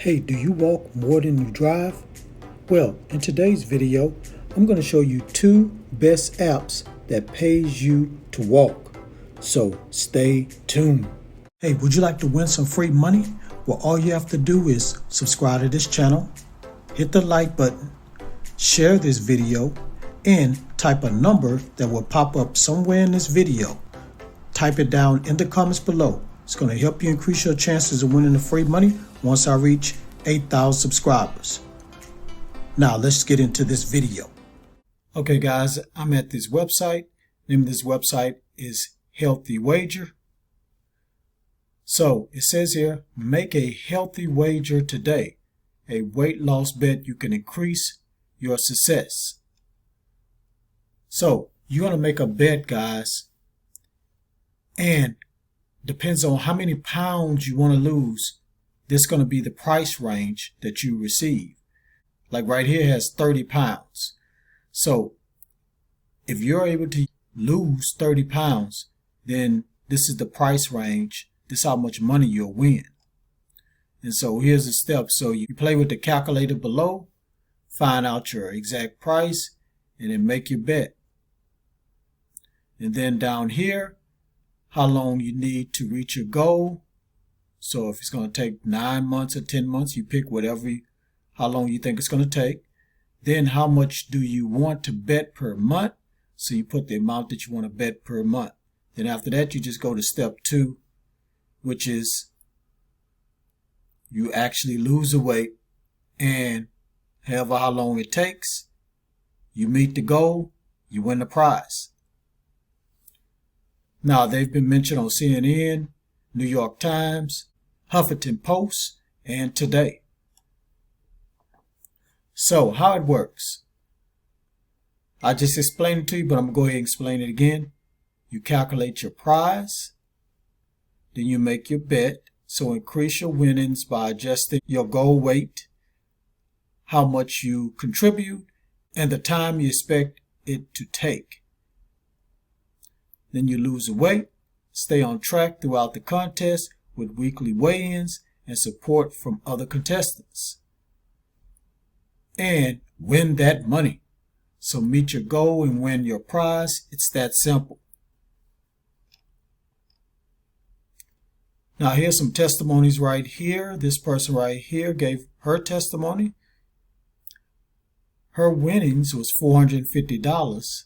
Hey, do you walk more than you drive? Well, in today's video, I'm going to show you 2 best apps that pays you to walk. So stay tuned. Hey, would you like to win some free money? Well, all you have to do is subscribe to this channel, hit the like button, share this video, and type a number that will pop up somewhere in this video. Type it down in the comments below. It's going to help you increase your chances of winning the free money once I reach 8,000 subscribers. Now let's get into this video. Okay guys, I'm at this website. The name of this website is Healthy Wager. So it says here, make a healthy wager today. A weight loss bet you can increase your success. So you're going to make a bet, guys, and depends on how many pounds you want to lose. This is going to be the price range that you receive. Like right here has 30 pounds. So if you're able to lose 30 pounds, then this is the price range. This is how much money you'll win. And so here's the steps. So you play with the calculator below, find out your exact price, and then make your bet. And then down here, how long you need to reach your goal. So if it's going to take 9 months or 10 months, you pick how long you think it's going to take. Then how much do you want to bet per month? So you put the amount that you want to bet per month. Then after that, you just go to step 2, which is you actually lose the weight, and however how long it takes, you meet the goal, you win the prize. Now, they've been mentioned on CNN, New York Times, Huffington Post, and Today. So, how it works. I just explained it to you, but I'm going to go ahead and explain it again. You calculate your prize, then you make your bet. So, increase your winnings by adjusting your goal weight, how much you contribute, and the time you expect it to take. Then you lose the weight, stay on track throughout the contest with weekly weigh-ins and support from other contestants. And win that money. So meet your goal and win your prize. It's that simple. Now here's some testimonies right here. This person right here gave her testimony. Her winnings was $450.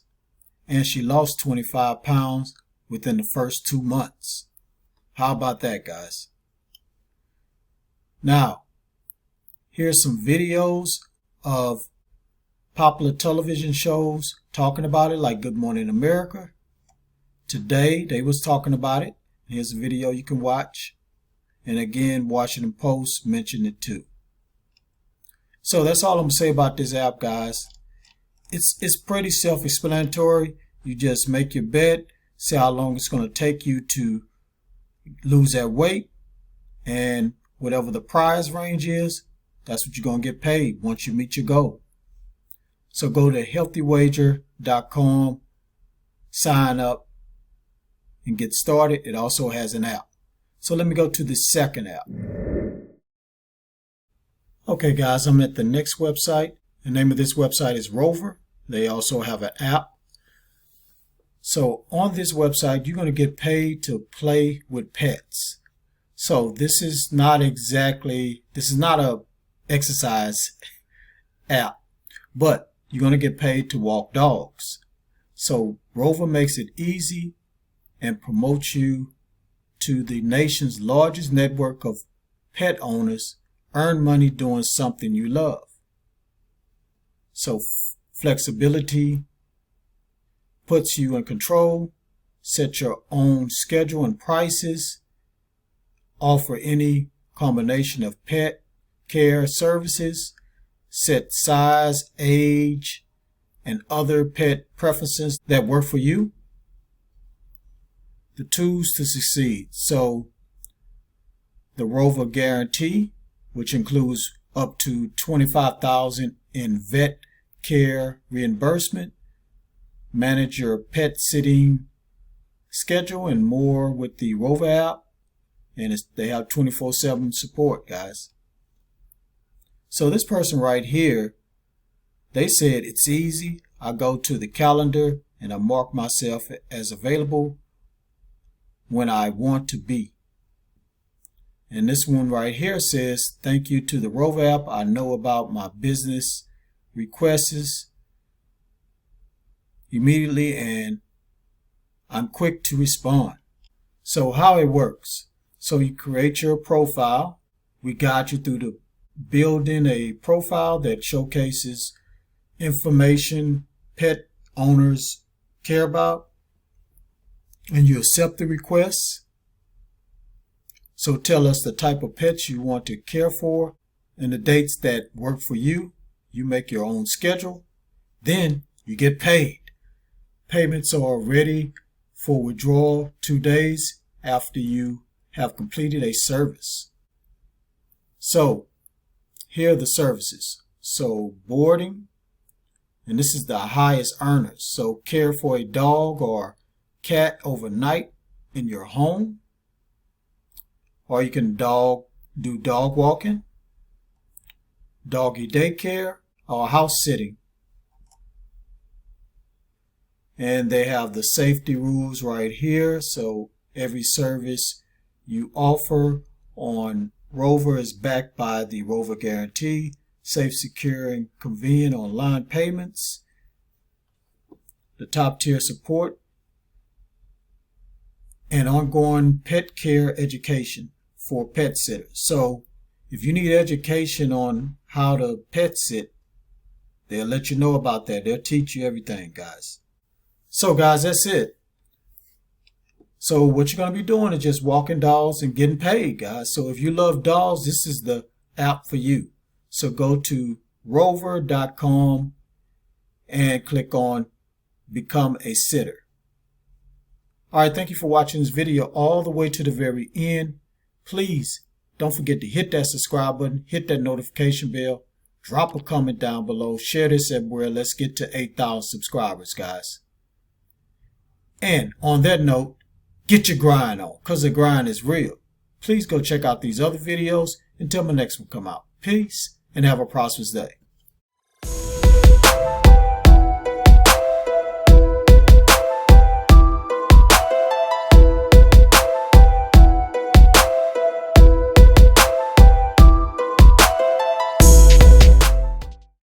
And she lost 25 pounds within the first 2 months. How about that, guys? Now, here's some videos of popular television shows talking about it, like Good Morning America. Today, they was talking about it. Here's a video you can watch. And again, Washington Post mentioned it too. So that's all I'm going to say about this app, guys. It's pretty self-explanatory. You just make your bet, see how long it's going to take you to lose that weight, and whatever the prize range is, that's what you're going to get paid once you meet your goal. So go to healthywager.com, sign up, and get started. It also has an app. So let me go to the second app. Okay guys, I'm at the next website. The name of this website is Rover. They also have an app. So on this website, you're going to get paid to play with pets. So this is not a exercise app, but you're going to get paid to walk dogs. So Rover makes it easy and promotes you to the nation's largest network of pet owners. Earn money doing something you love. So flexibility puts you in control, set your own schedule and prices, offer any combination of pet care services, set size, age, and other pet preferences that work for you. The tools to succeed. So the Rover Guarantee, which includes up to $25,000 in vet care reimbursement, manage your pet sitting schedule, and more with the Rover app. And they have 24/7 support, guys. So this person right here, they said it's easy. I go to the calendar and I mark myself as available when I want to be. And this one right here says, thank you to the Rover app. I know about my business requests immediately and I'm quick to respond. So how it works. So you create your profile. We guide you through the building a profile that showcases information pet owners care about. And you accept the requests. So tell us the type of pets you want to care for and the dates that work for you. You make your own schedule. Then you get paid. Payments are ready for withdrawal 2 days after you have completed a service. So here are the services. So boarding, and this is the highest earners. So care for a dog or cat overnight in your home. Or you can do dog walking, doggy daycare, or house sitting. And they have the safety rules right here. So every service you offer on Rover is backed by the Rover guarantee, safe, secure, and convenient online payments, the top tier support, and ongoing pet care education for pet sitters. So if you need education on how to pet sit, they'll let you know about that. They'll teach you everything, guys. So guys, that's it. So what you're going to be doing is just walking dogs and getting paid, guys. So if you love dogs, this is the app for you. So go to rover.com and click on Become a Sitter. All right, thank you for watching this video all the way to the very end. Please don't forget to hit that subscribe button, hit that notification bell, drop a comment down below, share this everywhere. Let's get to 8,000 subscribers, guys. And on that note, get your grind on, because the grind is real. Please go check out these other videos until my next one come out. Peace and have a prosperous day.